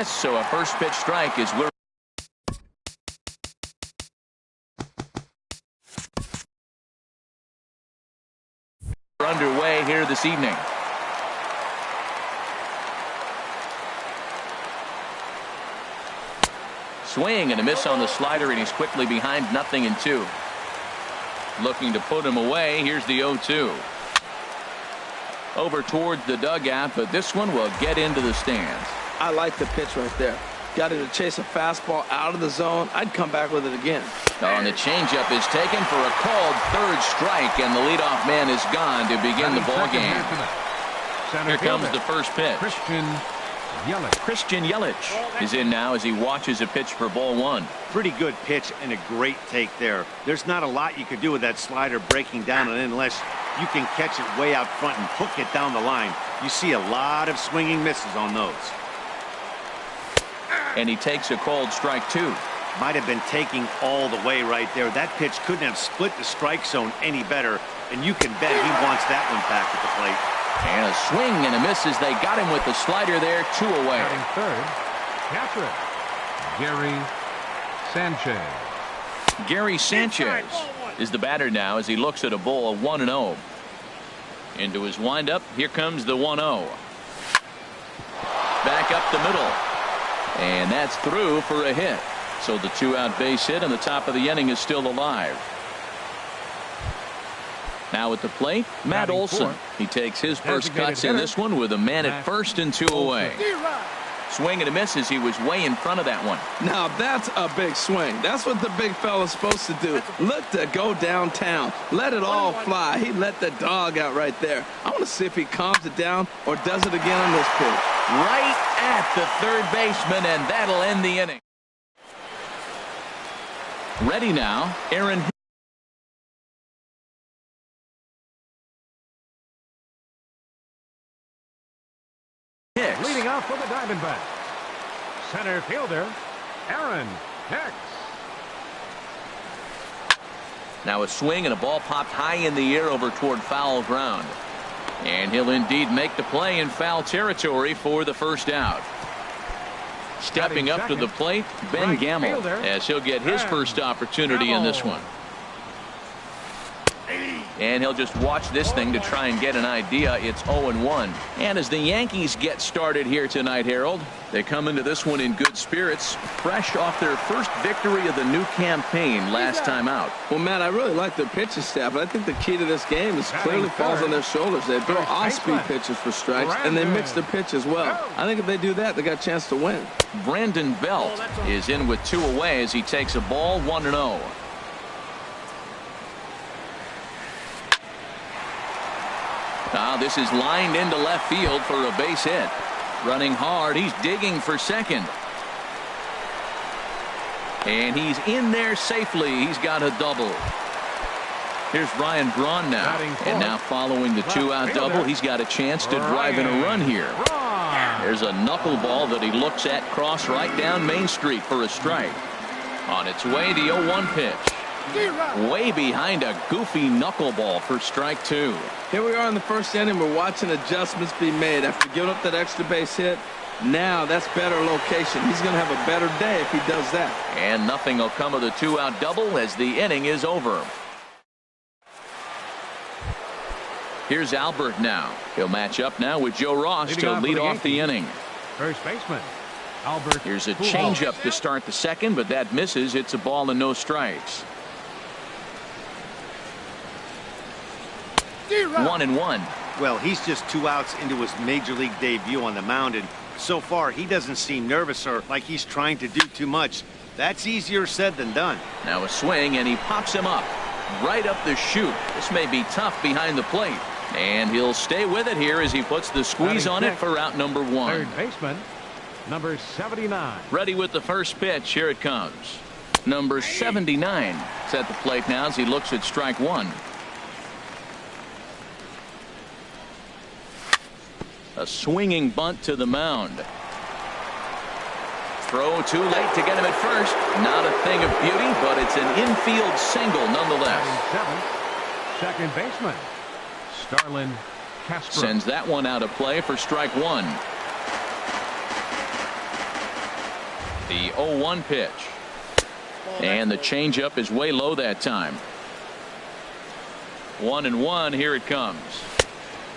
So a first pitch strike is we're underway here this evening. Swing and a miss on the slider, and he's quickly behind 0-2. Looking to put him away. Here's the 0-2. Over towards the dugout, but this one will get into the stands. I like the pitch right there. Got him to chase a fastball out of the zone. I'd come back with it again. And the changeup is taken for a called third strike, and the leadoff man is gone to begin the ball game. Here comes the first pitch. Christian Yelich is in now as he watches a pitch for ball one. Pretty good pitch and a great take there. There's not a lot you could do with that slider breaking down, and unless you can catch it way out front and hook it down the line, you see a lot of swinging misses on those. And he takes a called strike two. Might have been taking all the way right there. That pitch couldn't have split the strike zone any better, and you can bet he wants that one back at the plate. And a swing and a miss as they got him with the slider there, 2 away. Batting third, catcher, Gary Sanchez. Gary Sanchez is the batter now as he looks at a ball of 1-0. Into his windup, here comes the 1-0. Back up the middle. And that's through for a hit. So the 2-out base hit, and the top of the inning is still alive. Now at the plate, Matt Olson. He takes his first cuts in this one with a man at first and 2 away. Swing and a miss as he was way in front of that one. Now that's a big swing. That's what the big fella's supposed to do. Look to go downtown. Let it all fly. He let the dog out right there. I want to see if he calms it down or does it again on this pitch. Right at the third baseman, and that'll end the inning. Ready now, Aaron Hicks. Leading off for the Diamondbacks, center fielder Aaron Hicks. Now a swing and a ball popped high in the air over toward foul ground. And he'll indeed make the play in foul territory for the first out. Stepping up to the plate, Ben Gamel, as he'll get his first opportunity in this one. And he'll just watch this thing to try and get an idea. It's 0-1. And as the Yankees get started here tonight, Harold, they come into this one in good spirits, fresh off their first victory of the new campaign last time out. Well, Matt, I really like their pitching staff, but I think the key to this game is clearly falls on their shoulders. They throw off-speed pitches for strikes, and they mix the pitch as well. I think if they do that, they got a chance to win. Brandon Belt is in with 2 away as he takes a ball, 1-0. This is lined into left field for a base hit. Running hard, he's digging for second. And he's in there safely. He's got a double. Here's Ryan Braun now. And now following the 2-out double, he's got a chance to drive in a run here. There's a knuckleball that he looks at cross right down Main Street for a strike. On its way, the 0-1 pitch. Way behind a goofy knuckleball for strike 2. Here we are in the first inning. We're watching adjustments be made after giving up that extra base hit. Now that's better location. He's going to have a better day if he does that. And nothing will come of the 2-out double as the inning is over. Here's Albert now. He'll match up now with Joe Ross to lead off the inning. First baseman Albert. Here's a changeup to start the second, but that misses. It's a ball and no strikes. 1-1. Well, he's just 2 outs into his major league debut on the mound, and so far he doesn't seem nervous or like he's trying to do too much. That's easier said than done. Now a swing, and he pops him up right up the chute. This may be tough behind the plate, and he'll stay with it here as he puts the squeeze on it for out number 1. Third baseman number 79. Ready with the first pitch. Here it comes. Number 79 is at the plate now as he looks at strike 1. A swinging bunt to the mound. Throw too late to get him at first. Not a thing of beauty, but it's an infield single nonetheless. Second baseman Starlin Castro sends that one out of play for strike 1. The 0-1 pitch. And the changeup is way low that time. 1-1. Here it comes.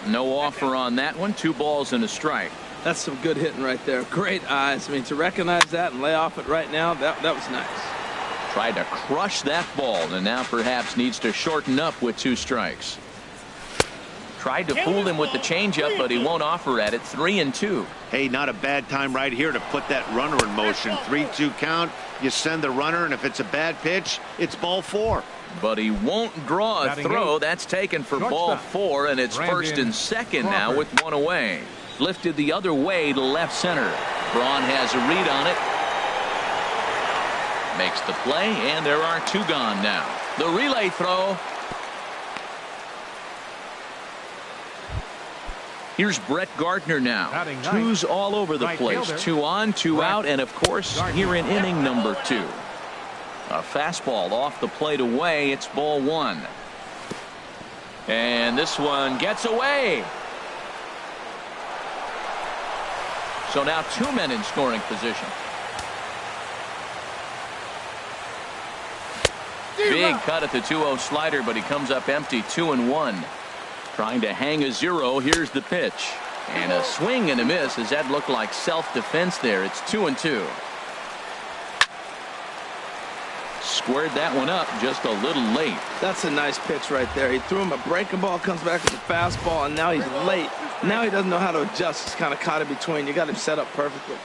No offer on that one. 2 balls and a strike. That's some good hitting right there. Great eyes. I mean, to recognize that and lay off it right now, that was nice. Tried to crush that ball, and now perhaps needs to shorten up with 2 strikes. Tried to fool him with the changeup, but he won't offer at it. 3-2. Hey, not a bad time right here to put that runner in motion. 3-2 count. You send the runner, and if it's a bad pitch, it's ball 4. But he won't draw a throw. That's taken for ball 4, and it's first and second now with 1 away. Lifted the other way to left center. Braun has a read on it. Makes the play, and there are 2 gone now. The relay throw. Here's Brett Gardner now. 2's all over the place. 2 on, 2 out, and of course here in inning number 2. A fastball off the plate away. It's ball 1. And this one gets away. So now 2 men in scoring position. Big cut at the 2-0 slider, but he comes up empty. 2-1. Trying to hang a 0. Here's the pitch. And a swing and a miss, as that looked like self-defense there. It's 2-2. Squared that one up just a little late. That's a nice pitch right there. He threw him a breaking ball, comes back with a fastball, and now he's late. Now he doesn't know how to adjust. He's kind of caught in between. You got him set up perfectly.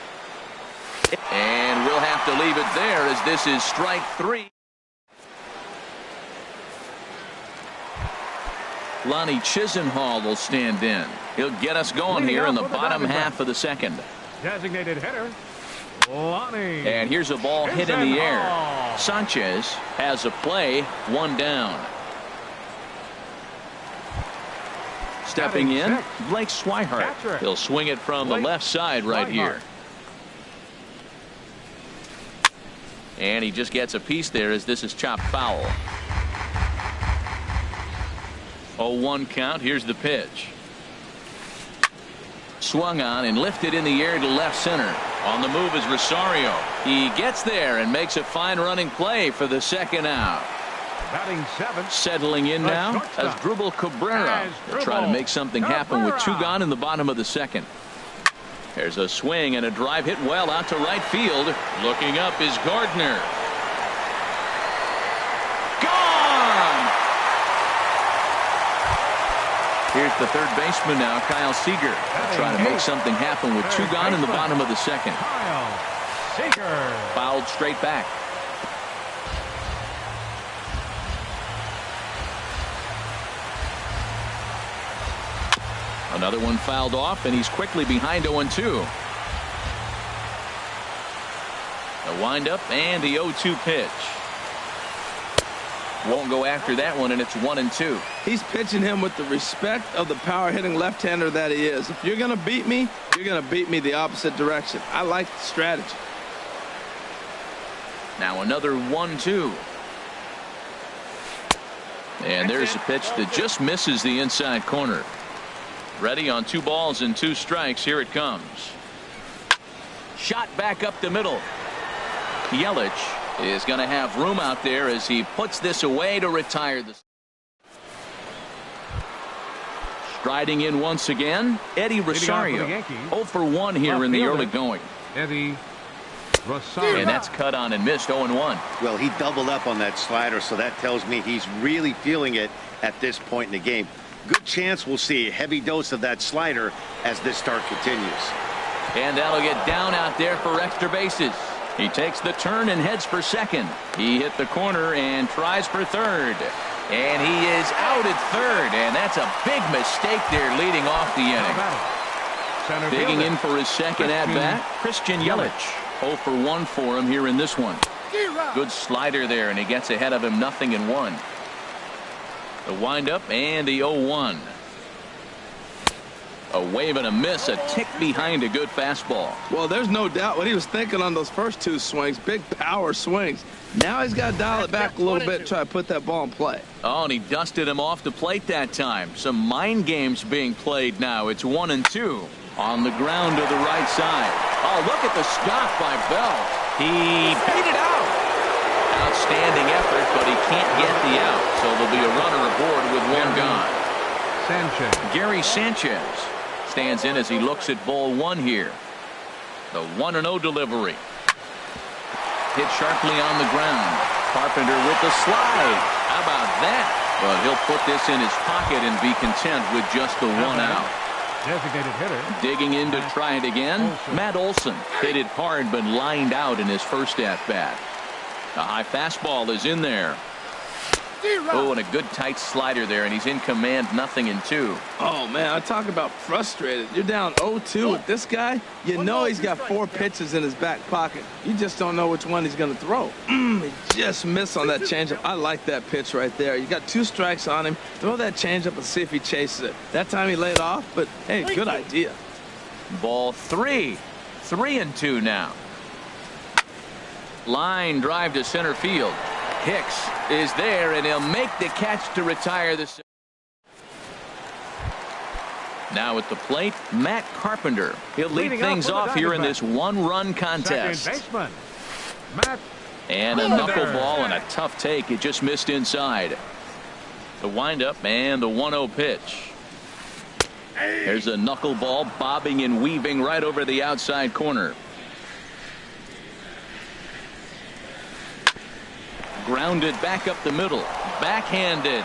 And we'll have to leave it there, as this is strike 3. Lonnie Chisenhall will stand in. He'll get us going here in the bottom half of the second. Designated hitter, Lonnie. And here's a ball hit in the air. Sanchez has a play. 1 down. Stepping in, Blake Swihart. He'll swing it from the left side right here. And he just gets a piece there, as this is chopped foul. 0-1 count. Here's the pitch. Swung on and lifted in the air to left center. On the move is Rosario. He gets there and makes a fine running play for the second out. Batting 7. Settling in now as Drubal Cabrera. They'll try to make something happen with 2 gone in the bottom of the second. There's a swing and a drive hit well out to right field. Looking up is Gardner. Here's the third baseman now, Kyle Seager. Trying to make something happen with 2 gone in the bottom of the second. Kyle Seager. Fouled straight back. Another one fouled off, and he's quickly behind 0-2. The windup and the 0-2 pitch. Won't go after that one, and it's 1-2. He's pitching him with the respect of the power hitting left-hander that he is. If you're going to beat me, you're going to beat me the opposite direction. I like the strategy. Now another 1-2. And there's a pitch that just misses the inside corner. Ready on 2 balls and 2 strikes. Here it comes. Shot back up the middle. Yelich is going to have room out there as he puts this away to retire the. Striding in once again, Eddie Rosario. 0 for 1 here in the early going. Eddie Rosario. And that's cut on and missed. 0-1. Well, he doubled up on that slider, so that tells me he's really feeling it at this point in the game. Good chance we'll see a heavy dose of that slider as this start continues. And that'll get down out there for extra bases. He takes the turn and heads for second. He hit the corner and tries for third. And he is out at third. And that's a big mistake there leading off the inning. Digging in for his second at-bat, Christian Yelich. 0 for 1 for him here in this one. Good slider there, and he gets ahead of him 0-1. The windup and the 0-1. A wave and a miss, a tick behind a good fastball. Well, there's no doubt what he was thinking on those first 2 swings. Big power swings. Now he's got to dial it back a little bit and try to put that ball in play. Oh, and he dusted him off the plate that time. Some mind games being played now. It's 1-2. On the ground to the right side. Oh, look at the stop by Bell. He beat it out. Outstanding effort, but he can't get the out. So there'll be a runner aboard with one gone. Gary Sanchez stands in as he looks at ball one here. The 1-0 delivery. Hit sharply on the ground. Carpenter with the slide. How about that? But he'll put this in his pocket and be content with just the one out. Designated hitter. Digging in to try it again. Matt Olson hit it hard but lined out in his first at-bat. A high fastball is in there. Oh, and a good tight slider there, and he's in command, 0-2. Oh, man, I talk about frustrated. You're down 0-2 with this guy. You know he's got 4 pitches in his back pocket. You just don't know which one he's going to throw. He just missed on that changeup. I like that pitch right there. You got 2 strikes on him. Throw that changeup and see if he chases it. That time he laid off, but, hey, good idea. Ball 3. 3-2 now. Line drive to center field. Hicks is there, and he'll make the catch to retire the. Now at the plate, Matt Carpenter. He'll lead things off here in this 1-run contest. And a knuckleball and a tough take. It just missed inside. The windup and the 1-0 pitch. There's a knuckleball bobbing and weaving right over the outside corner. Grounded back up the middle. Backhanded.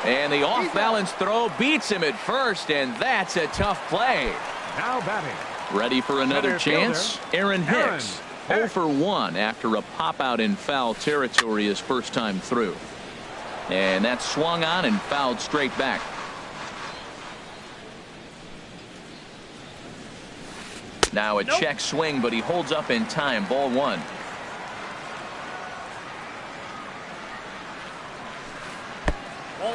And the off-balance throw beats him at first, and that's a tough play. Now batting. Ready for another chance? Aaron Hicks. 0 for 1 after a pop-out in foul territory his first time through. And that swung on and fouled straight back. Now a check swing, but he holds up in time. Ball 1.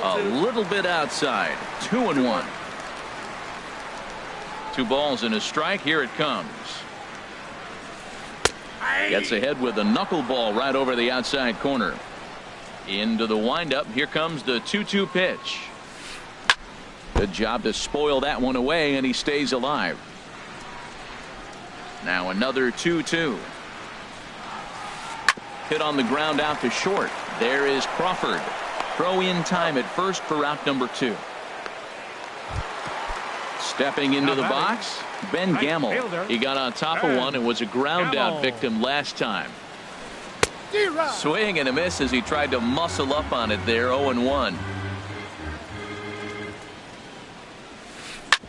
A little bit outside. 2-1. 2 balls and a strike. Here it comes. Gets ahead with a knuckleball right over the outside corner. Into the windup. Here comes the 2-2 pitch. Good job to spoil that one away, and he stays alive. Now another 2-2. Hit on the ground out to short. There is Crawford. Throw in time at first for out number 2. Stepping into the box, Ben Gamble. He got on top of one and was a ground out victim last time. Swing and a miss as he tried to muscle up on it there. 0-1.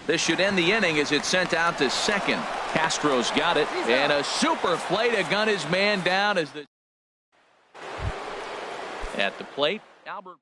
This should end the inning as it's sent out to second. Castro's got it, and a super play to gun his man down as the at the plate. Albert.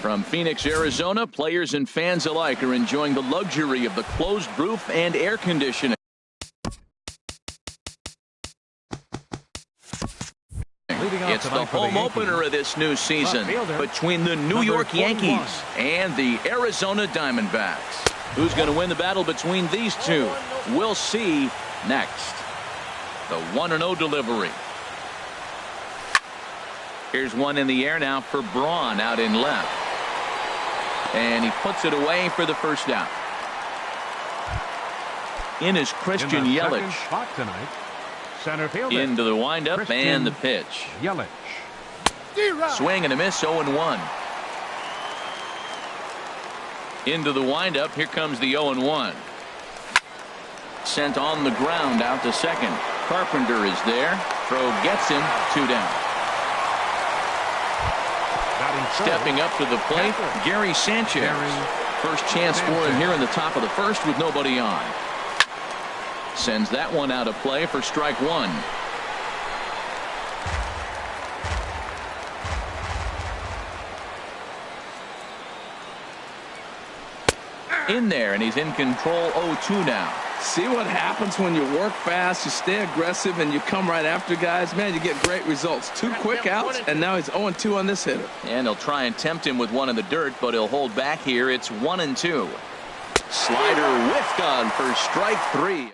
From Phoenix, Arizona, players and fans alike are enjoying the luxury of the closed roof and air conditioning. It's the home opener of this new season between the New York Yankees and the Arizona Diamondbacks. Who's going to win the battle between these two? We'll see next. The 1-0 delivery. Here's one in the air now for Braun out in left. And he puts it away for the first out. In is Christian Yelich. Center fielder. Into the windup and the pitch. Yelich. Swing and a miss, 0-1. Into the windup. Here comes the 0-1. Sent on the ground out to second. Carpenter is there. Throw gets him. 2 down. Stepping up to the plate, Gary Sanchez. First chance for him here in the top of the first with nobody on. Sends that one out of play for strike 1. In there, and he's in control. 0-2 now. See what happens when you work fast, you stay aggressive, and you come right after guys. Man, you get great results. 2 quick outs, and now he's 0-2 on this hitter. And he'll try and tempt him with one in the dirt, but he'll hold back here. It's 1-2. Slider whiffed on for strike 3.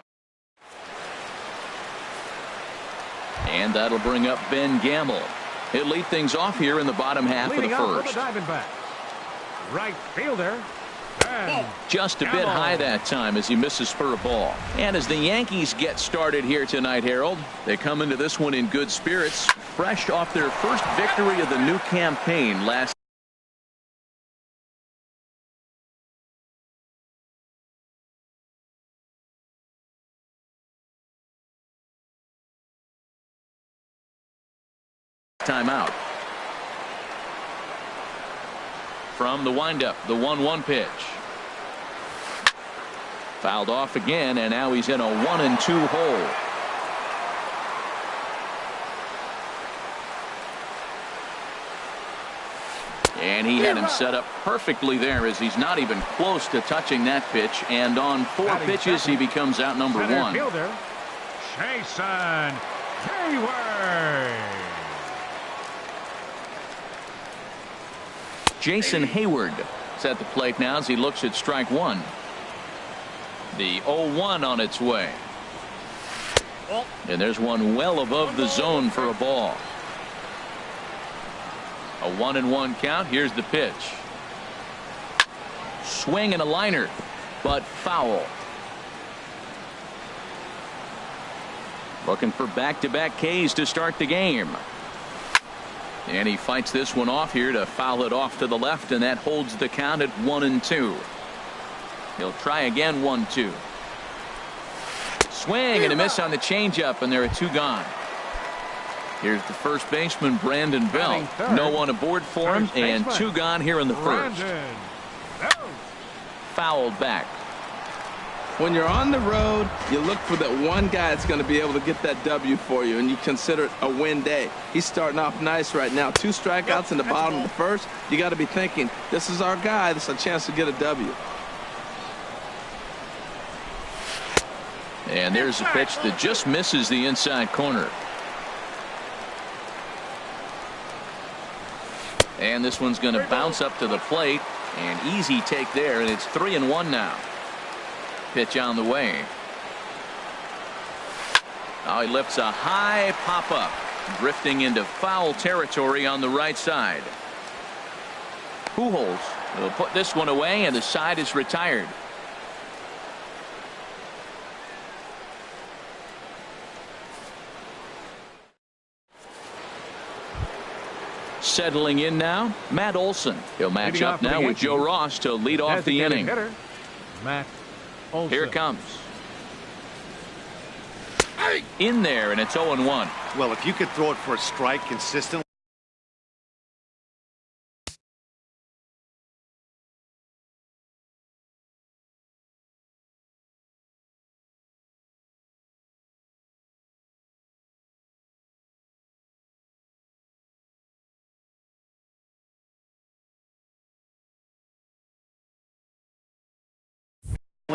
And that'll bring up Ben Gamble. He'll lead things off here in the bottom half of the first. Right fielder. Just a bit high that time as he misses for a ball. And as the Yankees get started here tonight, Harold, they come into this one in good spirits, fresh off their first victory of the new campaign last time out. From the windup, the 1-1 pitch. Fouled off again, and now he's in a 1-2 hole. And he had him set up perfectly there as he's not even close to touching that pitch. And on 4 pitches, he becomes out number 1. Fielder, Jason Hayward. Jason Hayward is at the plate now as he looks at strike 1. The 0-1 on its way. And there's one well above the zone for a ball. A 1-1 count. Here's the pitch. Swing and a liner, but foul. Looking for back-to-back Ks to start the game. And he fights this one off here to foul it off to the left, and that holds the count at 1-2. He'll try again. 1-2. Swing and a miss on the changeup, and there are 2 gone. Here's the first baseman, Brandon Bell. No one aboard for him, and 2 gone here in the first. Fouled back. When you're on the road, you look for that one guy that's going to be able to get that W for you, and you consider it a win day. He's starting off nice right now. 2 strikeouts in the bottom of the first. You got to be thinking, this is our guy. This is a chance to get a W. And there's a pitch that just misses the inside corner. And this one's going to bounce up to the plate. An easy take there, and it's 3-1 now. Pitch on the way. Now he lifts a high pop-up, drifting into foul territory on the right side. Pujols will put this one away, and the side is retired. Settling in now, Matt Olson. He'll match up now with Joe Ross to lead off the inning. Matt Olson. Here it comes. In there, and it's 0-1. Well, if you could throw it for a strike consistently.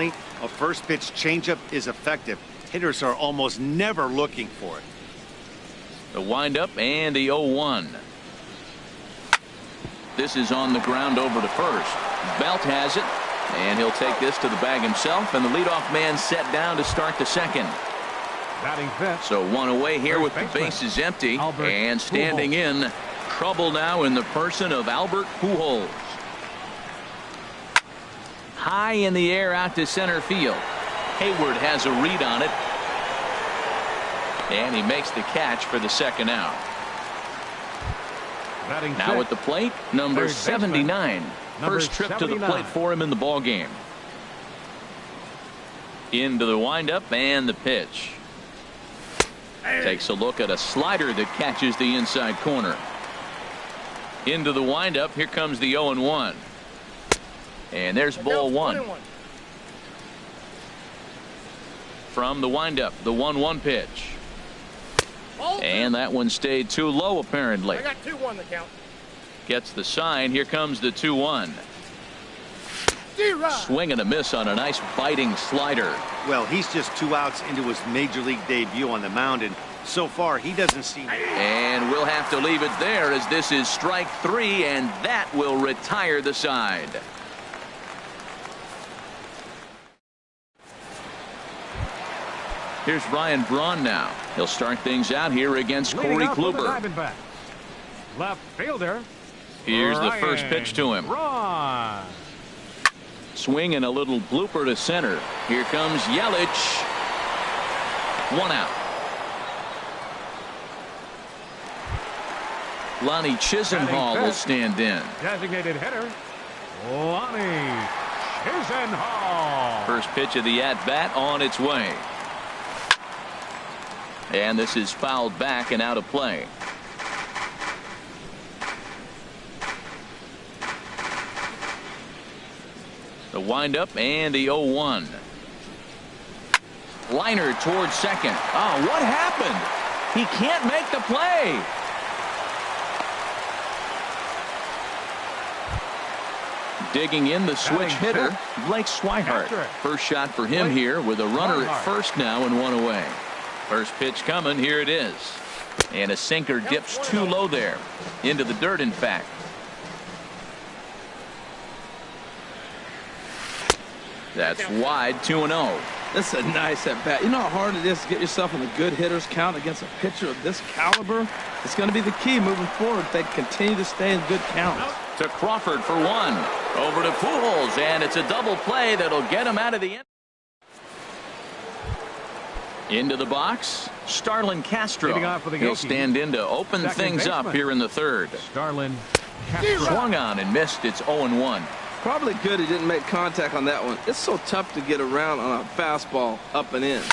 A first pitch changeup is effective. Hitters are almost never looking for it. The windup and the 0-1. This is on the ground over to first. Belt has it, and he'll take this to the bag himself, and the leadoff man set down to start the second. So one away here with the bases empty, and standing in, trouble now in the person of Albert Pujols. High in the air out to center field. Hayward has a read on it, and he makes the catch for the second out. Now at the plate, number 79. First trip to the plate for him in the ball game. Into the windup and the pitch. Takes a look at a slider that catches the inside corner. Into the windup. Here comes the 0-1. And there's ball one. From the windup, the 1-1 pitch. And that one stayed too low, apparently. I got 2-1 the count. Gets the sign. Here comes the 2-1. Swing and a miss on a nice biting slider. Well, he's just 2 outs into his major league debut on the mound, and so far he doesn't see. And we'll have to leave it there, as this is strike 3, and that will retire the side. Here's Ryan Braun now. He'll start things out here against Corey Kluber. Left fielder. Here's the first pitch to him. Braun. Swing and a little blooper to center. Here comes Yelich. 1 out. Lonnie Chisenhall will stand in. Designated hitter, Lonnie Chisenhall. First pitch of the at-bat on its way. And this is fouled back and out of play. The windup and the 0-1. Liner towards second. Oh, what happened? He can't make the play. Digging in, the switch hitter, Blake Swihart. First shot for him here with a runner at first now and 1 away. First pitch coming. Here it is. And a sinker dips too low there. Into the dirt, in fact. That's wide. 2-0. This is a nice at bat. You know how hard it is to get yourself in the good hitters count against a pitcher of this caliber? It's going to be the key moving forward if they continue to stay in good counts. To Crawford for 1. Over to Pujols, and it's a double play that'll get him out of the end. Into the box, Starlin Castro. He'll stand in to open things up here in the third. Starlin Castro. Swung on and missed. It's 0-1. Probably good he didn't make contact on that one. It's so tough to get around on a fastball up and in.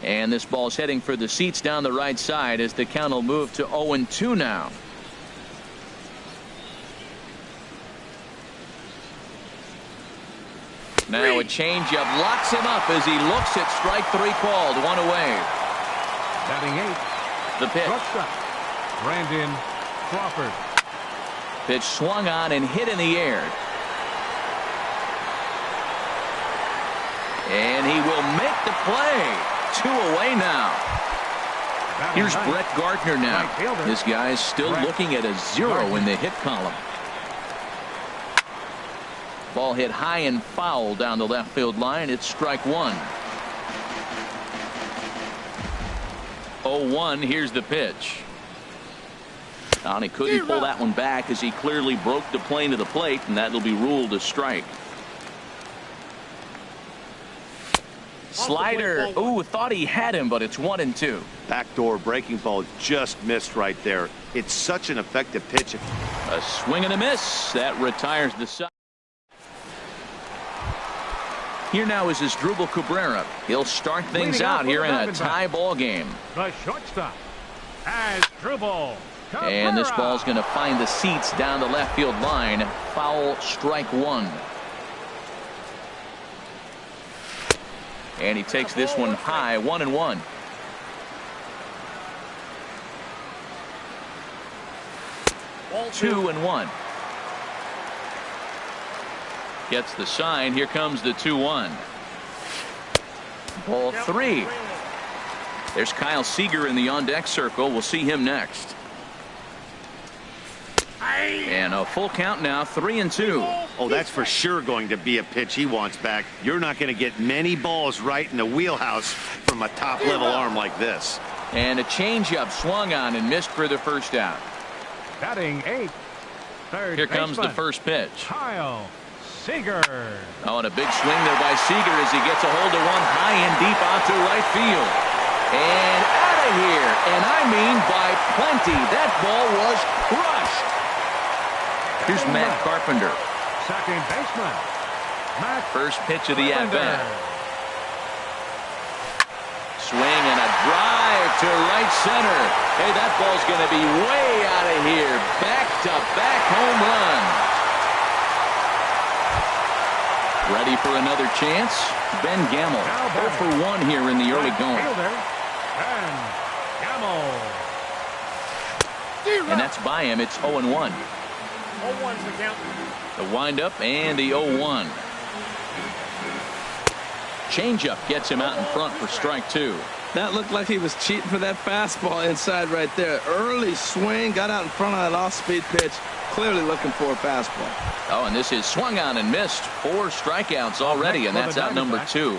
And this ball's heading for the seats down the right side as the count will move to 0-2 now. Now a changeup locks him up as he looks at strike 3 called. 1 away. Batting 8. The pitch. Brandon Crawford. Pitch swung on and hit in the air. And he will make the play. 2 away now. Here's Brett Gardner now. This guy's still looking at a 0 in the hit column. Ball hit high and foul down the left field line. It's strike 1. 0-1. Here's the pitch. And he couldn't pull that one back as he clearly broke the plane of the plate, and that'll be ruled a strike. Slider. Ooh, thought he had him, but it's 1-2. Backdoor breaking ball just missed right there. It's such an effective pitch. A swing and a miss. That retires the side. Here now is Asdrubal Cabrera. He'll start things out here in a tie ball game. The shortstop, Asdrubal Cabrera. And this ball's going to find the seats down the left field line. Foul, strike 1. And he takes this one high. 1-1. Ball 2-1. Gets the sign. Here comes the 2-1. Ball 3. There's Kyle Seager in the on-deck circle. We'll see him next. And a full count now, 3-2. Oh, that's for sure going to be a pitch he wants back. You're not going to get many balls right in the wheelhouse from a top-level arm like this. And a changeup swung on and missed for the first out. Batting 8th. Here comes the first pitch. Kyle Seager. Oh, and a big swing there by Seager as he gets a hold of one high and deep out to right field. And out of here. And I mean by plenty. That ball was crushed. Here's Matt Carpenter. Second baseman. Matt First pitch of the at-bat. Swing and a drive to right center. Hey, that ball's going to be way out of here. Back-to-back home run. Ready for another chance? Ben Gamel, 0 for 1 here in the early going. Ben Gamel. And that's by him. It's 0-1. 0-1's the count. The windup and the 0-1. Changeup gets him out in front for strike 2. That looked like he was cheating for that fastball inside right there. Early swing, got out in front of that off-speed pitch. Clearly looking for a fastball. Oh, and this is swung on and missed. 4 strikeouts already, and that's out number 2.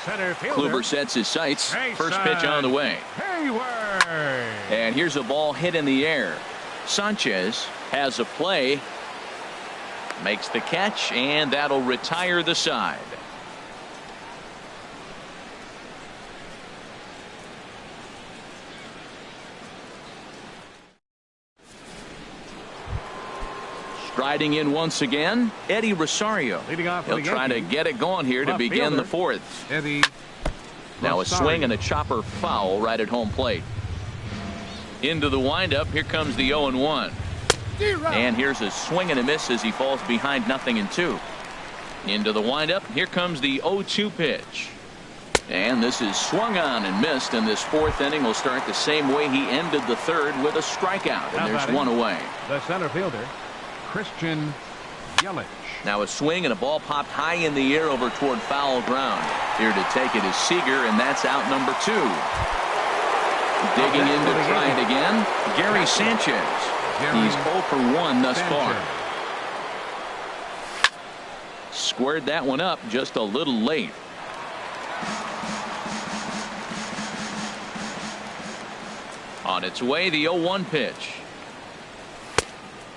Kluber sets his sights. First pitch on the way. And here's a ball hit in the air. Sanchez has a play. Makes the catch, and that'll retire the side. Striding in once again, Eddie Rosario. He'll try to get it going here to begin the 4th. Now a swing and a chopper foul right at home plate. Into the windup. Here comes the 0-1. And here's a swing and a miss as he falls behind 0-2. Into the windup. Here comes the 0-2 pitch. And this is swung on and missed, and this 4th inning will start the same way he ended the 3rd with a strikeout, and there's one away. The center fielder, Christian Yelich. Now a swing and a ball popped high in the air over toward foul ground. Here to take it is Seager, and that's out number 2. Digging in to try it again, Gary Sanchez. He's 0 for 1 thus far. Squared that one up just a little late. On its way, the 0-1 pitch.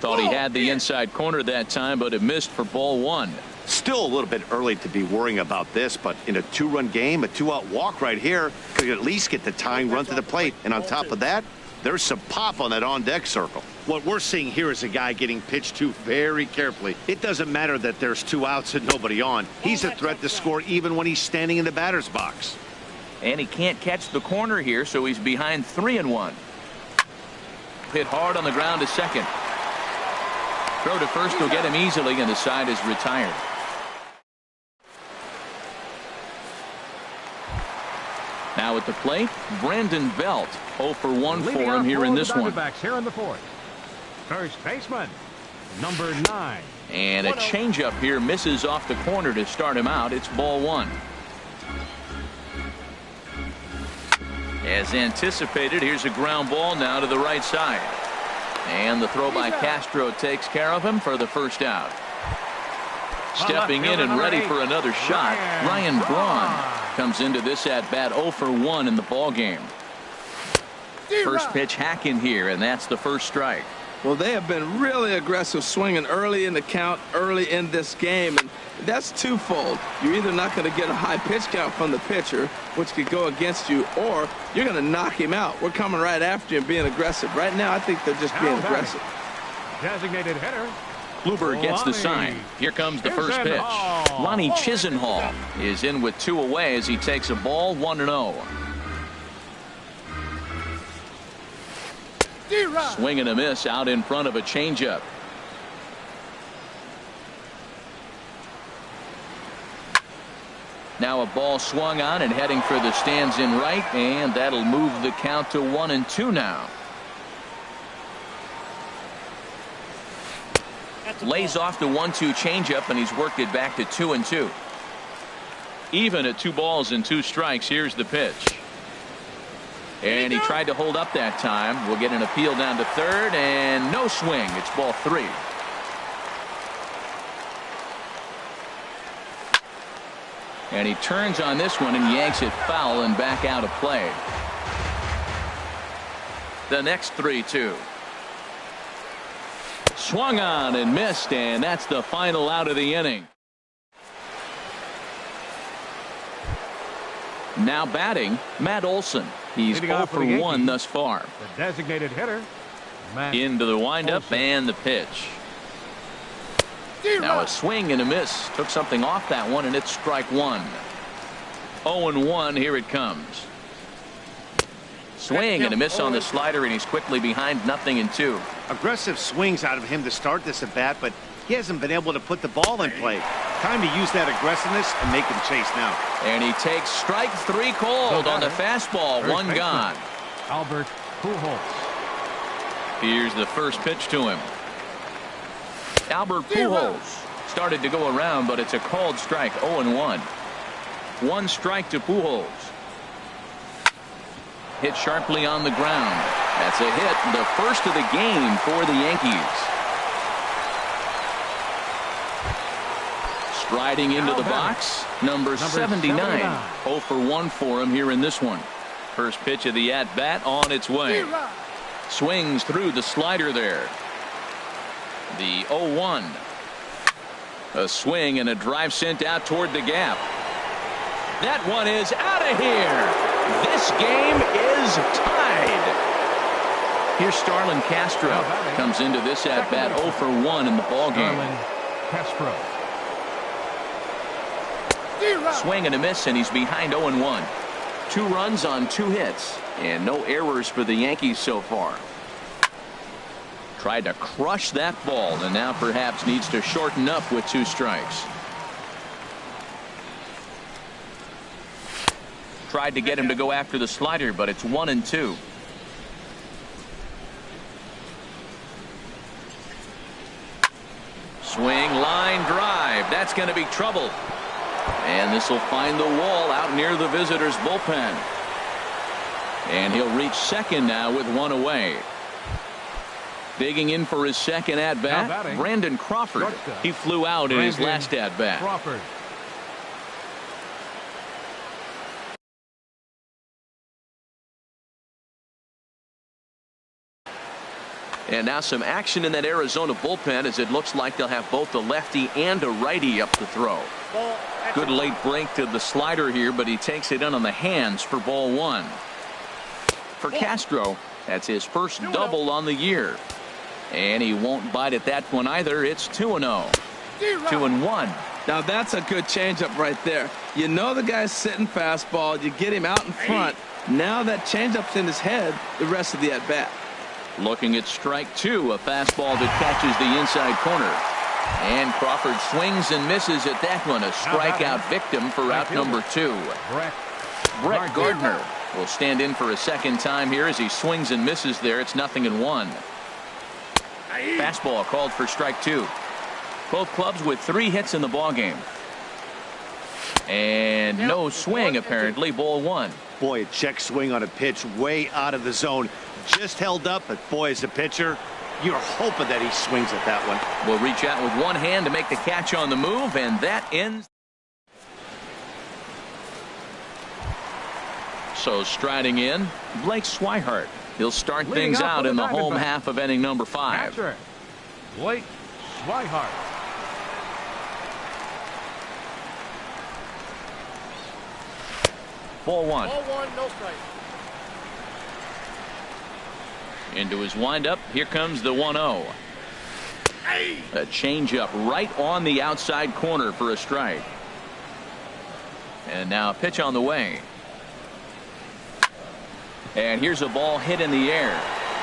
Thought he had the inside corner that time, but it missed for ball 1. Still a little bit early to be worrying about this, but in a 2-run game, a 2-out walk right here could at least get the tying run to the plate. And on top of that, there's some pop on that on-deck circle. What we're seeing here is a guy getting pitched to very carefully. It doesn't matter that there's 2 outs and nobody on. He's a threat to score even when he's standing in the batter's box. And he can't catch the corner here, so he's behind 3-1. Hit hard on the ground to second. Throw to first will get him easily, and the side is retired. Now at the plate, Brandon Belt. 0 for 1 for him here in this one. Here in the 4th. First baseman, number 9. And a changeup here misses off the corner to start him out. It's ball 1. As anticipated, here's a ground ball now to the right side. And the throw by Castro takes care of him for the first out. Stepping in and ready for another shot, Ryan Braun comes into this at-bat 0 for 1 in the ball game. First pitch hacking here, and that's the first strike. Well, they have been really aggressive swinging early in the count, early in this game, and that's twofold. You're either not going to get a high pitch count from the pitcher, which could go against you, or you're going to knock him out. We're coming right after you and being aggressive. Right now, I think they're just being aggressive. Designated hitter. Kluber gets the sign. Here comes the first pitch. Lonnie Chisenhall is in with 2 away as he takes a ball 1-0. Swing and a miss out in front of a changeup. Now a ball swung on and heading for the stands in right, and that'll move the count to 1-2 now. Lays off the 1-2 changeup, and he's worked it back to 2-2. Even at 2 balls and 2 strikes. Here's the pitch. And he tried to hold up that time. We'll get an appeal down to third, and no swing. It's ball 3. And he turns on this one and yanks it foul and back out of play. The next 3-2. Swung on and missed, and that's the final out of the inning. Now batting, Matt Olson. He's 0 for 1 thus far. The designated hitter, Matt into the windup Olson. and the pitch. Now a swing and a miss. Took something off that one, and it's strike 1. 0-1. Here it comes. Swing and a miss on the slider, and he's quickly behind 0-2. Aggressive swings out of him to start this at bat, but he hasn't been able to put the ball in play. Time to use that aggressiveness and make him chase now. And he takes strike 3 cold on the fastball. 1 gone. Albert Pujols. Here's the first pitch to him. Albert Pujols started to go around, but it's a called strike. 0-1. 1 strike to Pujols. Hit sharply on the ground. That's a hit, the first of the game for the Yankees. Striding into the box, number 79. 0 for 1 for him here in this one. First pitch of the at-bat on its way. Swings through the slider there. The 0-1. A swing and a drive sent out toward the gap. That one is out of here. This game is tied. Here's Starlin Castro. Comes into this at-bat 0 for 1 in the ballgame. Castro. Swing and a miss, and he's behind 0-1. 2 runs on 2 hits, and no errors for the Yankees so far. Tried to crush that ball, and now perhaps needs to shorten up with 2 strikes. Tried to get him to go after the slider, but it's 1-2. Swing, line drive. That's going to be trouble. And this will find the wall out near the visitors' bullpen. And he'll reach second now with 1 away. Digging in for his second at-bat, Brandon Crawford. He flew out in his last at-bat. Crawford. And now some action in that Arizona bullpen, as it looks like they'll have both a lefty and a righty up to throw. Good late break to the slider here, but he takes it in on the hands for ball 1. For Castro, that's his first double on the year. And he won't bite at that one either. It's 2-0. 2-1. Now that's a good changeup right there. You know the guy's sitting fastball. You get him out in front. Now that changeup's in his head the rest of the at-bat. Looking at strike 2, a fastball that catches the inside corner. And Crawford swings and misses at that one. A strikeout victim for out number 2. Brett Gardner will stand in for a second time here as he swings and misses there. It's 0-1. Fastball called for strike 2. Both clubs with 3 hits in the ballgame. And no swing apparently. Ball 1. Boy, a check swing on a pitch way out of the zone. Just held up, but boy, as a pitcher, you're hoping that he swings at that one. Will reach out with one hand to make the catch on the move, and that ends. So striding in, Blake Swihart. He'll start things out in the home half of inning number 5. Catcher, Blake Swihart. Ball 1. Ball 1, no strike. Into his windup. Here comes the 1-0. A changeup right on the outside corner for a strike. And now a pitch on the way. And here's a ball hit in the air.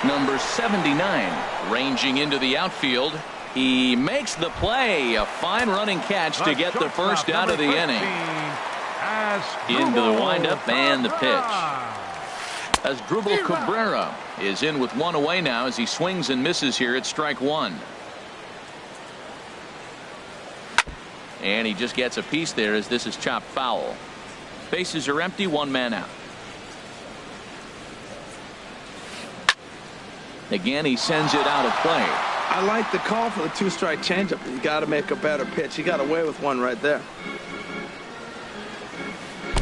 Number 79 ranging into the outfield. He makes the play. A fine running catch to get the first out of the inning. Into the windup and the pitch. Asdrubal Cabrera is in with 1 away now as he swings and misses here at strike 1. And he just gets a piece there as this is chopped foul. Bases are empty, one man out. Again, he sends it out of play. I like the call for the two-strike changeup. You got to make a better pitch. He got away with one right there.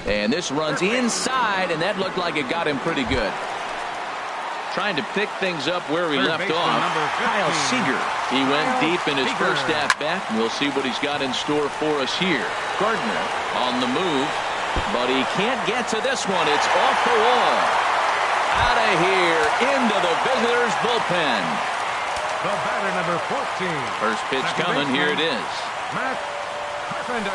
And this runs inside, and that looked like it got him pretty good. Trying to pick things up where he left off. Kyle Seager. He went deep in his first at-bat. We'll see what he's got in store for us here. Gardner on the move, but he can't get to this one. It's off the wall. Out of here, into the visitors' bullpen. The batter, number 14. First pitch coming. Here it is. Matt Carpenter.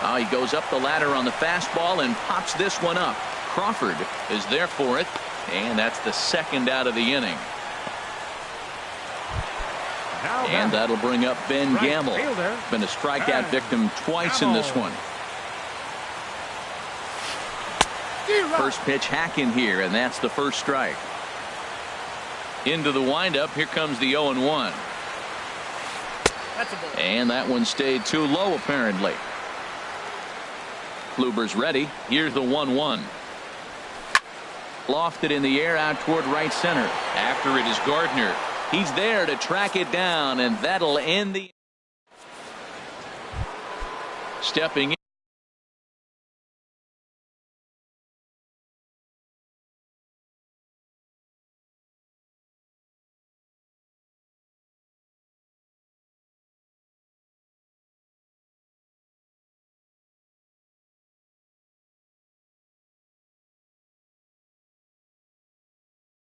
Oh, he goes up the ladder on the fastball and pops this one up. Crawford is there for it, and that's the second out of the inning. And that'll bring up Ben Gamble. Been a strikeout victim twice in this one. First pitch hacking here, and that's the first strike. Into the windup. Here comes the 0-1. And that one stayed too low, apparently. Kluber's ready. Here's the 1-1. Lofted in the air out toward right center. After it is Gardner. He's there to track it down, and that'll end the. Stepping in.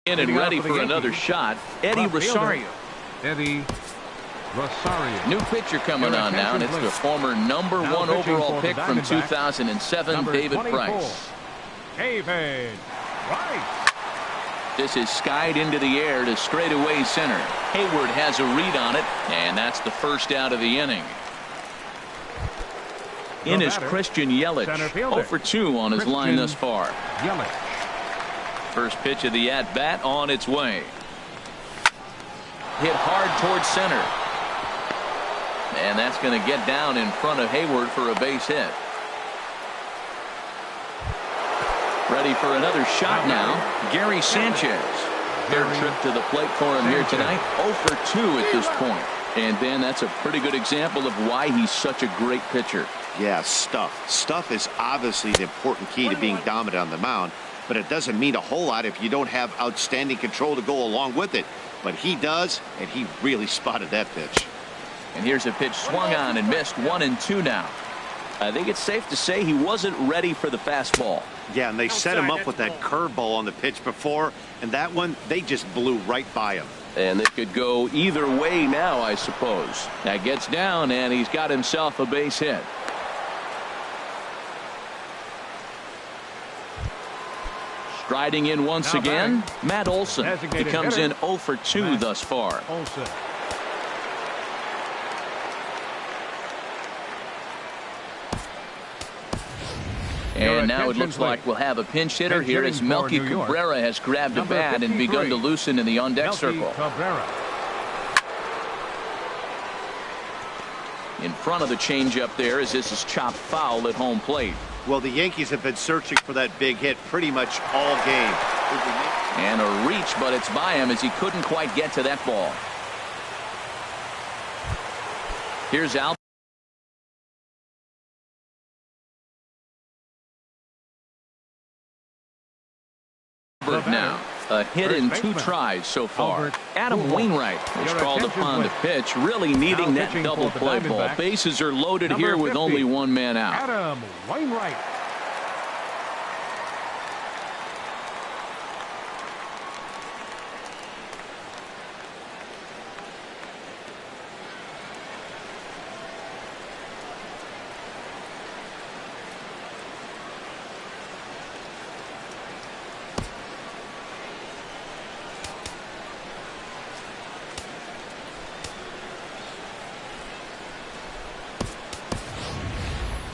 And ready for another shot, Eddie Rosario. Eddie Rosario. New pitcher coming on now, and it's the former #1 overall pick from 2007, David Price. David Price. This is skied into the air to straightaway center. Hayward has a read on it, and that's the first out of the inning. In is Christian Yelich, 0 for 2 on his line thus far. Yelich. First pitch of the at-bat on its way. Hit hard towards center. And that's going to get down in front of Hayward for a base hit. Ready for another shot now. Gary Sanchez. Third trip to the plate for him here tonight. 0 for 2 at this point. And Ben, that's a pretty good example of why he's such a great pitcher. Yeah, stuff. Stuff is obviously the important key to being dominant on the mound. But it doesn't mean a whole lot if you don't have outstanding control to go along with it. But he does, and he really spotted that pitch. And here's a pitch swung on and missed. 1-2 now. I think it's safe to say he wasn't ready for the fastball. Yeah, and they set him up with that curveball on the pitch before, and that one, they just blew right by him. And it could go either way now, I suppose. That gets down, and he's got himself a base hit. Striding in once again, Matt Olson. He comes in 0 for 2 thus far. Olson. And now it looks like we'll have a pinch hitter here as Melky Cabrera has grabbed a bat and begun to loosen in the on-deck circle. In front of the changeup there as this is chopped foul at home plate. Well, the Yankees have been searching for that big hit pretty much all game. And a reach, but it's by him as he couldn't quite get to that ball. Here's Albert now. A hit in 2 tries so far. Adam Wainwright was called upon to pitch, really needing that double play ball. Bases are loaded here with only 1 man out. Adam Wainwright.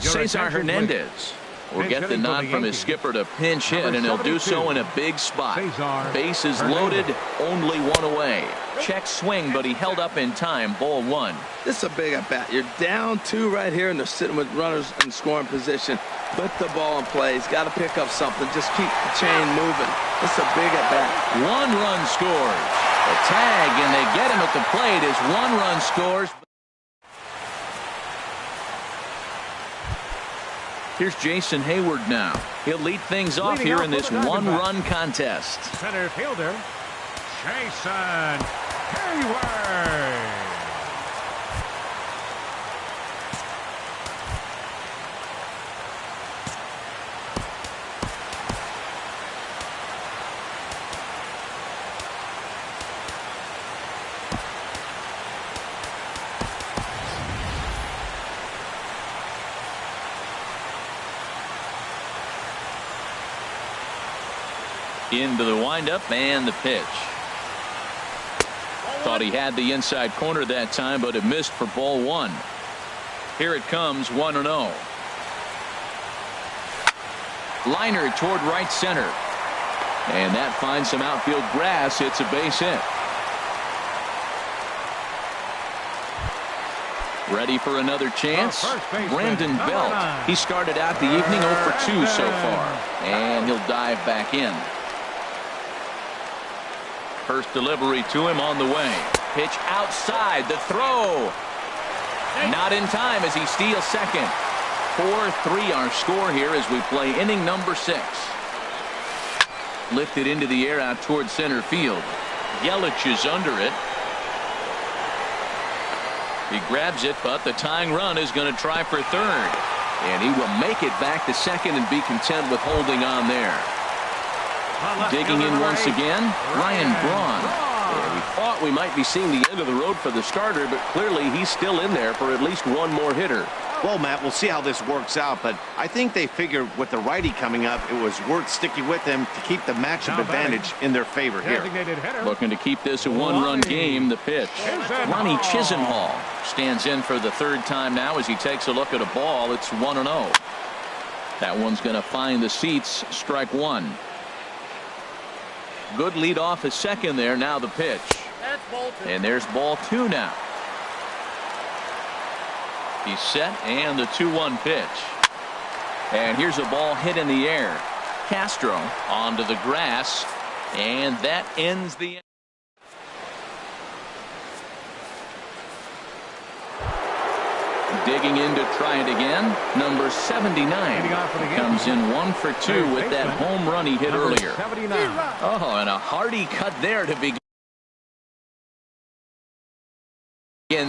Cesar Hernandez will get the nod from his skipper to pinch hit, and he'll do so in a big spot. Bases loaded, only one away. Check swing, but he held up in time. Ball one. This is a big at bat. You're down 2 right here, and they're sitting with runners in scoring position. Put the ball in play. He's got to pick up something. Just keep the chain moving. This is a big at bat. 1 run scores. A tag, and they get him at the plate as 1 run scores. Here's Jason Hayward now. He'll lead things off here in this 1-run contest. Center fielder, Jason Hayward. Into the windup and the pitch. Thought he had the inside corner that time, but it missed for ball 1. Here it comes, 1-0. Liner toward right center. And that finds some outfield grass. It's a base hit. Ready for another chance? Brandon Belt. He started out the evening 0 for 2 so far. And he'll dive back in. First delivery to him on the way. Pitch outside. The throw. Not in time as he steals second. 4-3 our score here as we play inning number 6. Lifted into the air out toward center field. Yelich is under it. He grabs it, but the tying run is going to try for third. And he will make it back to second and be content with holding on there. Digging in once again, Ryan Braun. Yeah, we thought we might be seeing the end of the road for the starter, but clearly he's still in there for at least 1 more hitter. Well, Matt, we'll see how this works out, but I think they figured with the righty coming up, it was worth sticking with him to keep the matchup advantage in their favor here. Looking to keep this a 1-run game. The pitch. Ronnie Chisenhall stands in for the 3rd time now as he takes a look at a ball. It's 1-0. That one's going to find the seats. Strike 1. Good lead off his second there. Now the pitch. And there's ball 2 now. He's set, and the 2-1 pitch. And here's a ball hit in the air. Castro onto the grass, and that ends the. Digging in to try it again. Number 79 comes in 1 for 2 with that home run he hit earlier. Oh, and a hearty cut there to begin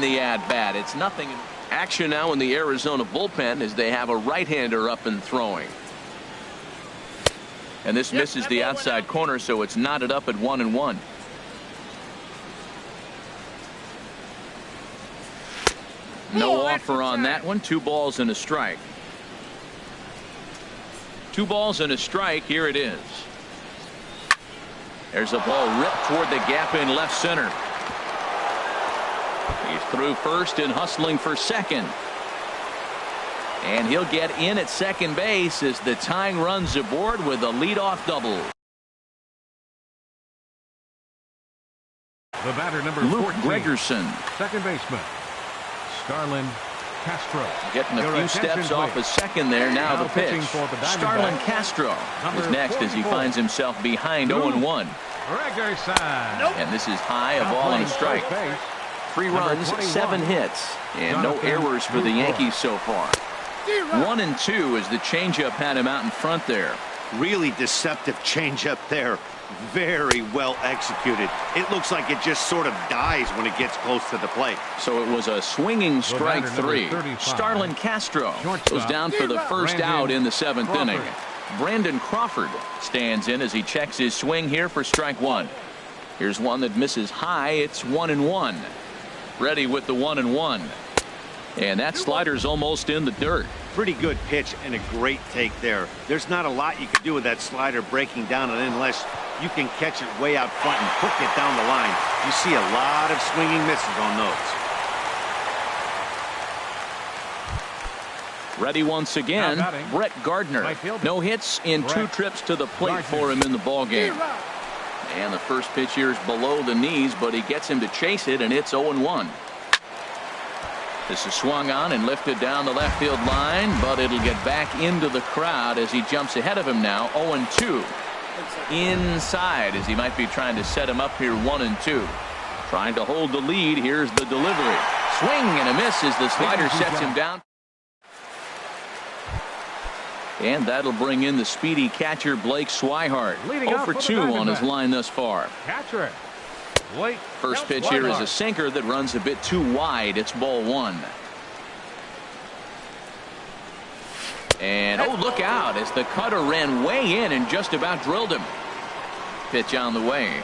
the at-bat. It's nothing. Action now in the Arizona bullpen as they have a right-hander up and throwing. And this misses the outside corner, so it's knotted up at 1-1. No offer on that one. 2 balls and a strike. 2 balls and a strike. Here it is. There's a ball ripped toward the gap in left center. He's through first and hustling for second. And he'll get in at second base as the tying runs aboard with a leadoff double. The batter, number Luke 14, Gregerson. second baseman, Starlin Castro. Getting a few steps off his second there. Now the pitch. Starlin Castro is next as he finds himself behind 0-1. And this is high, a ball and a strike. 3 runs, 7 hits, and no errors for the Yankees so far. 1-2 as the changeup had him out in front there. Really deceptive changeup there. Very well executed. It looks like it just sort of dies when it gets close to the plate. So it was a swinging strike 3. Starlin Castro goes down for the first out in the 7th inning. Brandon Crawford stands in as he checks his swing here for strike 1. Here's one that misses high. It's 1-1. Ready with the 1-1. And that slider's almost in the dirt. Pretty good pitch and a great take there. There's not a lot you can do with that slider breaking down, and unless you can catch it way out front and hook it down the line, you see a lot of swinging misses on those. Ready once again, Brett Gardner. No hits in 2 trips to the plate for him in the ballgame. And the first pitch here is below the knees, but he gets him to chase it, and it's 0-1. This is swung on and lifted down the left field line, but it'll get back into the crowd as he jumps ahead of him now, 0-2. Inside as he might be trying to set him up here, 1-2. Trying to hold the lead. Here's the delivery. Swing and a miss as the slider sets him down. And that'll bring in the speedy catcher Blake Swihart. 0-for-2 on his line thus far. Catcher. First pitch here is a sinker that runs a bit too wide. It's ball 1. And oh, look out as the cutter ran way in and just about drilled him. Pitch on the way.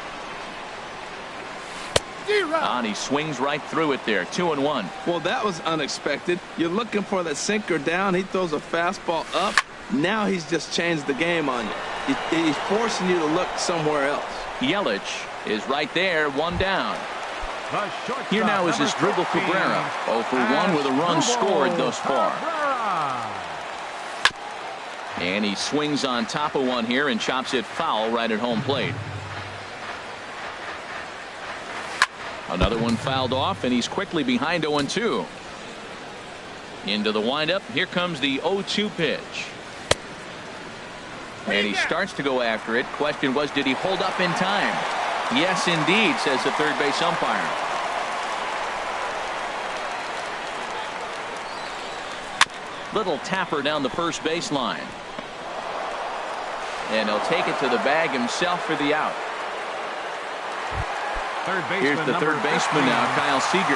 And he swings right through it there. 2-1. Well, that was unexpected. You're looking for the sinker down. He throws a fastball up. Now he's just changed the game on you. He's forcing you to look somewhere else. Yelich is right there, 1 down. Here now is his dribble Cabrera. 0-for-1 with a run scored thus far. And he swings on top of one here and chops it foul right at home plate. Another one fouled off, and he's quickly behind 0-2. Into the windup. Here comes the 0-2 pitch. And he starts to go after it. Question was, did he hold up in time? Yes, indeed, says the third base umpire. Little tapper down the first baseline. And he'll take it to the bag himself for the out. Here's the third baseman now, Kyle Seager. 2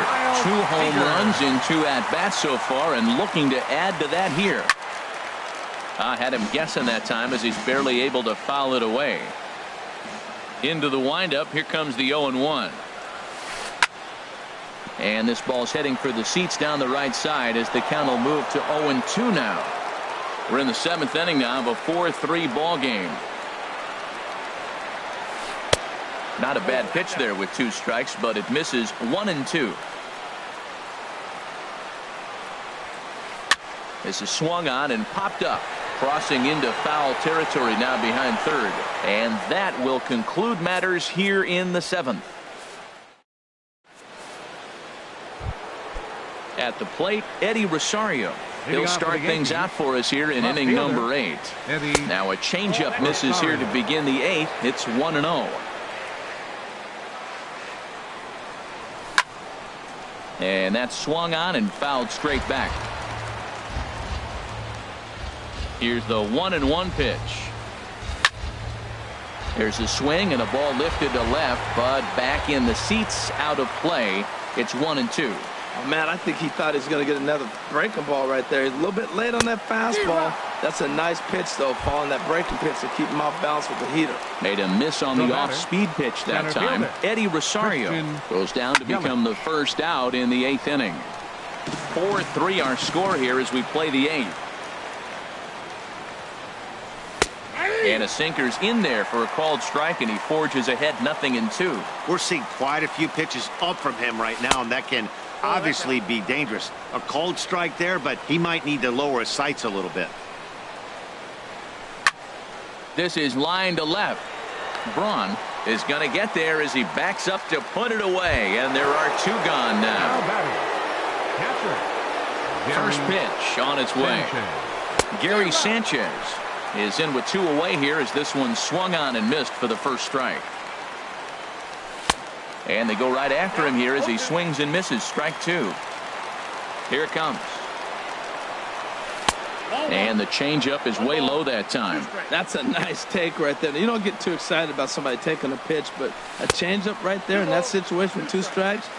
home runs in 2 at-bats so far, and looking to add to that here. I had him guessing that time as he's barely able to foul it away. Into the windup. Here comes the 0-1. And this ball's heading for the seats down the right side as the count will move to 0-2 now. We're in the 7th inning now of a 4-3 ball game. Not a bad pitch there with 2 strikes, but it misses. 1-2. This is swung on and popped up, crossing into foul territory now behind third. And that will conclude matters here in the 7th. At the plate, Eddie Rosario. He'll start things out for us here in inning number 8. Now a changeup misses here to begin the 8th. It's 1-0. And that's swung on and fouled straight back. Here's the 1-1 pitch. There's a swing and a ball lifted to left, but back in the seats, out of play. It's 1-2. Oh, man, I think he thought he was going to get another breaking ball right there. He's a little bit late on that fastball. That's a nice pitch, though, following that breaking pitch to keep him off balance with the heater. Made a miss on the off-speed pitch that time. Eddie Rosario goes down to become the first out in the 8th inning. 4-3 our score here as we play the 8th. And a sinker's in there for a called strike, and he forges ahead 0-2. We're seeing quite a few pitches up from him right now, and that can obviously be dangerous. A cold strike there, but he might need to lower his sights a little bit. This is line to left. Braun is going to get there as he backs up to put it away, and there are 2 gone now. First pitch on its way. Gary Sanchez is in with 2 away here as this one swung on and missed for the first strike. And they go right after him here as he swings and misses. Strike 2. Here it comes. And the changeup is way low that time. That's a nice take right there. You don't get too excited about somebody taking a pitch, but a changeup right there in that situation with 2 strikes.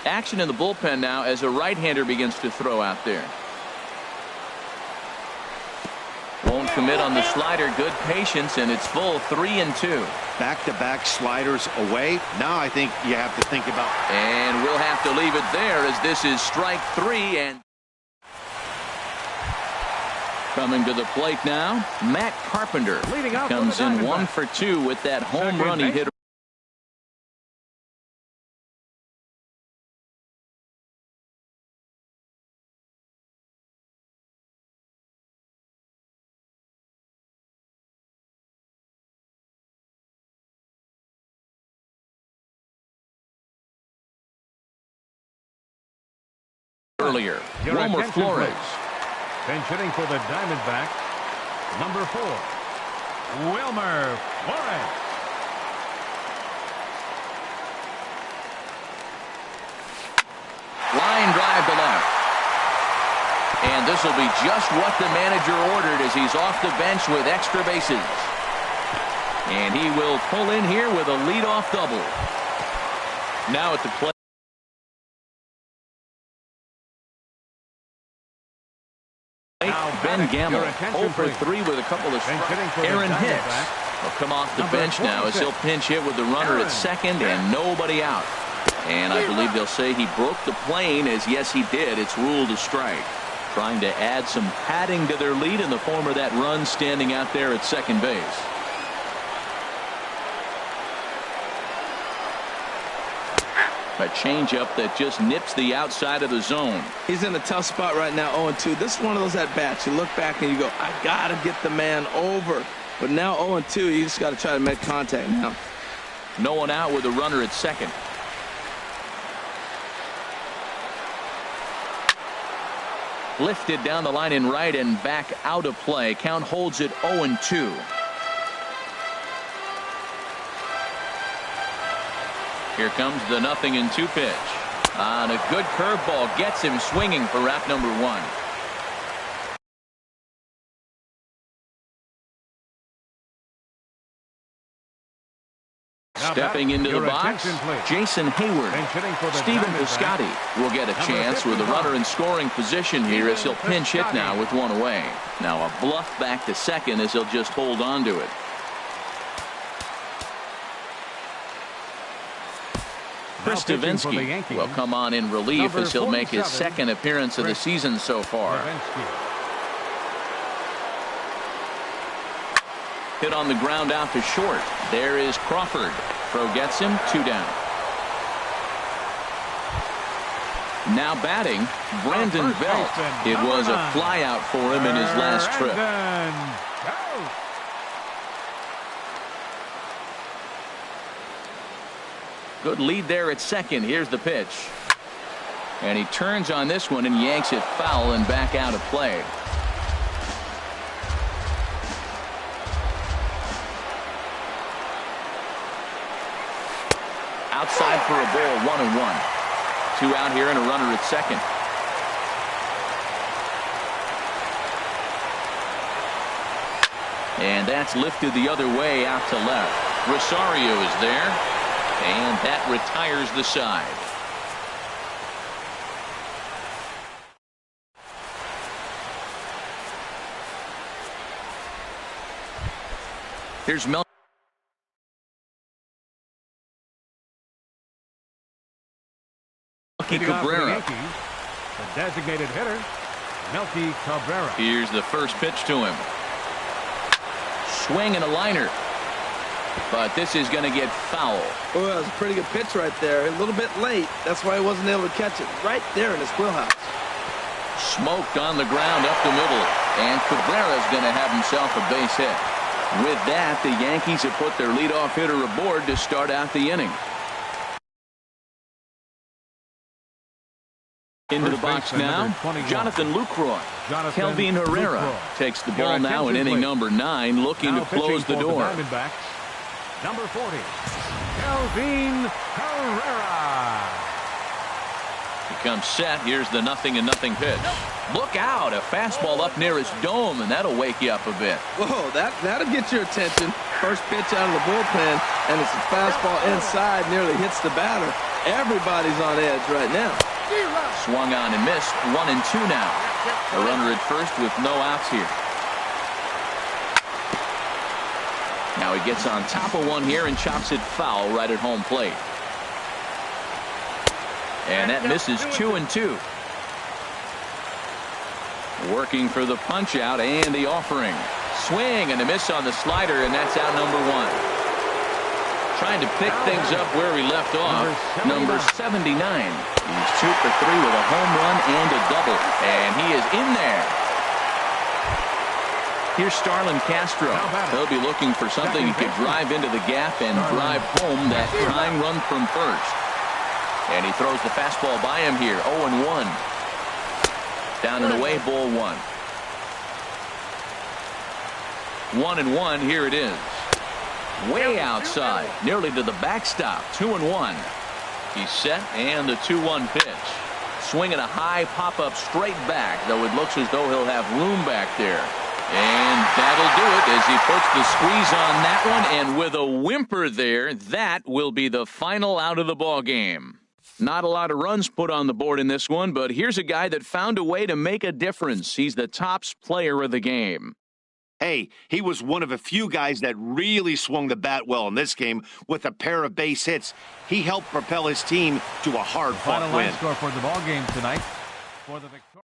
Action in the bullpen now as a right-hander begins to throw out there. Won't commit on the slider. Good patience, and it's full. 3-2. Back-to-back sliders away. Now I think you have to think about. And we'll have to leave it there as this is strike 3. And Coming to the plate now, Matt Carpenter. Leading off Comes for the in 1 Diamondbacks. for 2 with that home Second run he hit. Earlier, Your Wilmer attention, Flores. please. Bench hitting for the Diamondbacks, number 4, Wilmer Flores. Line drive to left. And this will be just what the manager ordered as he's off the bench with extra bases. And he will pull in here with a leadoff double. Now at the plate. Ben Gamble, 0 for 3 with a couple of strikes. Aaron Hicks will come off the bench now as he'll pinch hit with the runner at second and nobody out. And I believe they'll say he broke the plane, as yes he did. It's ruled a strike. Trying to add some padding to their lead in the form of that run standing out there at second base. A changeup that just nips the outside of the zone. He's in a tough spot right now, 0-2. This is one of those at-bats. You look back and you go, I got to get the man over. But now 0-2, you just got to try to make contact now. No one out with a runner at second. Lifted down the line in right and back out of play. Count holds it 0-2. Here comes the 0-2 pitch. And a good curveball gets him swinging for wrap number 1. Stepping into the box, Jason Hayward. Stephen Piscotty will get a chance with a runner in scoring position here as he'll pinch hit now with 1 away. Now a bluff back to second as he'll just hold on to it. Chris Davinsky will come on in relief as he'll make his second appearance of the season so far. Hit on the ground out to short. There is Crawford. Throw gets him, 2 down. Now batting, Brandon Belt. It was a flyout for him in his last trip. Good lead there at second. Here's the pitch. And he turns on this one and yanks it foul and back out of play. Outside for a ball, 1-1. 2 out here and a runner at second. And that's lifted the other way out to left. Rosario is there. And that retires the side. Here's Melky Cabrera. The designated hitter, Melky Cabrera. Here's the first pitch to him. Swing and a liner. But this is going to get foul. Oh, that was a pretty good pitch right there. A little bit late. That's why he wasn't able to catch it right there in his wheelhouse. Smoked on the ground up the middle. And Cabrera's going to have himself a base hit. With that, the Yankees have put their leadoff hitter aboard to start out the inning. Into the box now, Jonathan Lucroy. Kelvin Herrera takes the ball now in inning number 9, looking to close the door. Number 40, Kelvin Herrera. He comes set. Here's the 0-0 pitch. Look out, a fastball up near his dome, and that'll wake you up a bit. Whoa, that'll get your attention. First pitch out of the bullpen, and it's a fastball inside, nearly hits the batter. Everybody's on edge right now. Swung on and missed. 1-2 now. A runner at first with no outs here. Now he gets on top of one here and chops it foul right at home plate. And that misses 2-2. Working for the punch out and the offering. Swing and a miss on the slider, and that's out number 1. Trying to pick things up where he left off. Number 79. He's 2 for 3 with a home run and a double. And he is in there. Here's Starlin Castro. He'll be looking for something he could drive into the gap and drive home that tying run from first. And he throws the fastball by him here. 0-1. Down and away, ball 1. 1-1. Here it is. Way outside, nearly to the backstop. 2-1. He's set, and the 2-1 pitch. Swinging a high pop-up straight back, though it looks as though he'll have room back there. And that'll do it as he puts the squeeze on that one, and with a whimper there, that will be the final out of the ball game. Not a lot of runs put on the board in this one, but here's a guy that found a way to make a difference. He's the tops player of the game. Hey, he was one of a few guys that really swung the bat well in this game with a pair of base hits. He helped propel his team to a hard-fought win. Final line score for the ball game tonight. For the victory.